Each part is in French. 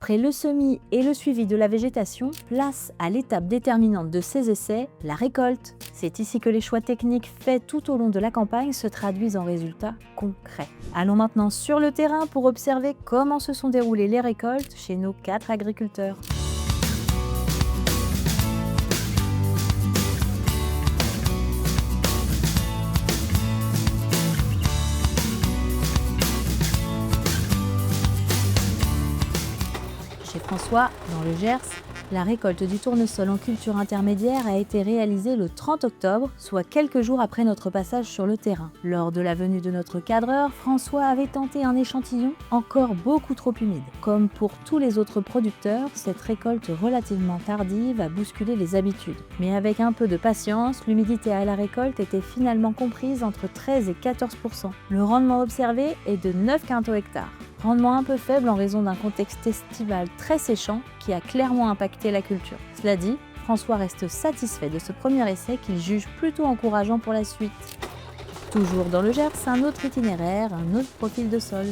Après le semis et le suivi de la végétation, place à l'étape déterminante de ces essais, la récolte. C'est ici que les choix techniques faits tout au long de la campagne se traduisent en résultats concrets. Allons maintenant sur le terrain pour observer comment se sont déroulées les récoltes chez nos 4 agriculteurs. Chez François, dans le Gers, la récolte du tournesol en culture intermédiaire a été réalisée le 30 octobre, soit quelques jours après notre passage sur le terrain. Lors de la venue de notre cadreur, François avait tenté un échantillon encore beaucoup trop humide. Comme pour tous les autres producteurs, cette récolte relativement tardive a bousculé les habitudes. Mais avec un peu de patience, l'humidité à la récolte était finalement comprise entre 13 et 14%. Le rendement observé est de 9 quintaux hectares. Rendement un peu faible en raison d'un contexte estival très séchant qui a clairement impacté la culture. Cela dit, François reste satisfait de ce premier essai qu'il juge plutôt encourageant pour la suite. Toujours dans le Gers, un autre itinéraire, un autre profil de sol.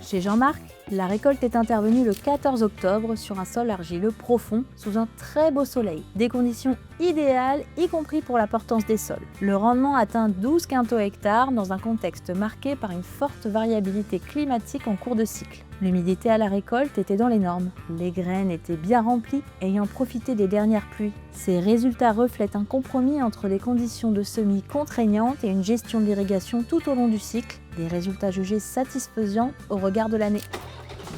Chez Jean-Marc, la récolte est intervenue le 14 octobre sur un sol argileux profond sous un très beau soleil. Des conditions idéales, y compris pour la portance des sols. Le rendement atteint 12 quintaux hectares dans un contexte marqué par une forte variabilité climatique en cours de cycle. L'humidité à la récolte était dans les normes. Les graines étaient bien remplies, ayant profité des dernières pluies. Ces résultats reflètent un compromis entre les conditions de semis contraignantes et une gestion de l'irrigation tout au long du cycle, des résultats jugés satisfaisants au regard de l'année.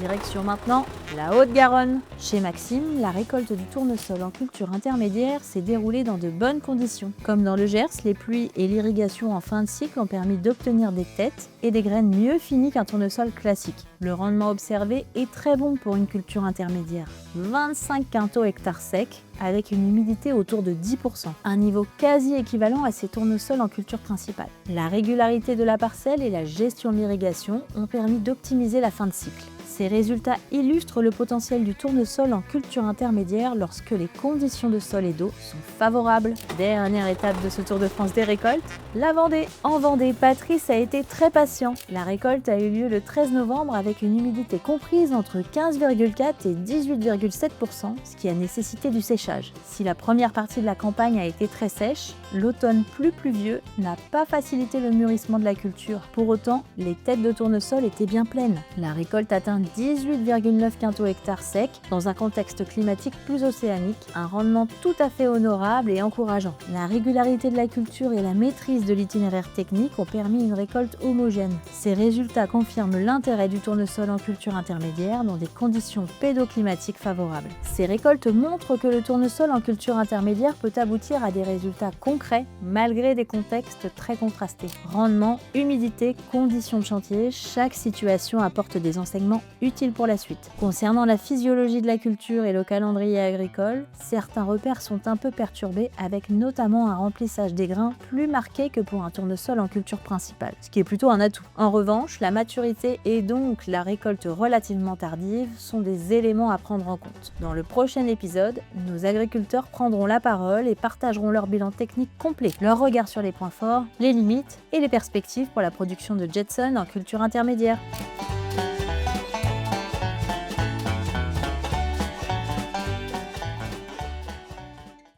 Direction maintenant la Haute-Garonne. Chez Maxime, la récolte du tournesol en culture intermédiaire s'est déroulée dans de bonnes conditions. Comme dans le Gers, les pluies et l'irrigation en fin de cycle ont permis d'obtenir des têtes et des graines mieux finies qu'un tournesol classique. Le rendement observé est très bon pour une culture intermédiaire. 25 quintaux hectares secs avec une humidité autour de 10%, un niveau quasi équivalent à ces tournesols en culture principale. La régularité de la parcelle et la gestion de l'irrigation ont permis d'optimiser la fin de cycle. Ces résultats illustrent le potentiel du tournesol en culture intermédiaire lorsque les conditions de sol et d'eau sont favorables. Dernière étape de ce Tour de France des récoltes, la Vendée. En Vendée, Patrice a été très patient. La récolte a eu lieu le 13 novembre avec une humidité comprise entre 15,4 et 18,7%, ce qui a nécessité du séchage. Si la première partie de la campagne a été très sèche, l'automne plus pluvieux n'a pas facilité le mûrissement de la culture. Pour autant, les têtes de tournesol étaient bien pleines. La récolte atteint 18,9 quintaux hectares secs dans un contexte climatique plus océanique, un rendement tout à fait honorable et encourageant. La régularité de la culture et la maîtrise de l'itinéraire technique ont permis une récolte homogène. Ces résultats confirment l'intérêt du tournesol en culture intermédiaire dans des conditions pédoclimatiques favorables. Ces récoltes montrent que le tournesol en culture intermédiaire peut aboutir à des résultats concrets malgré des contextes très contrastés. Rendement, humidité, conditions de chantier, chaque situation apporte des enseignements utiles pour la suite. Concernant la physiologie de la culture et le calendrier agricole, certains repères sont un peu perturbés avec notamment un remplissage des grains plus marqué que pour un tournesol en culture principale, ce qui est plutôt un atout. En revanche, la maturité et donc la récolte relativement tardive sont des éléments à prendre en compte. Dans le prochain épisode, nos agriculteurs prendront la parole et partageront leur bilan technique complet, leur regard sur les points forts, les limites et les perspectives pour la production de Jetson en culture intermédiaire.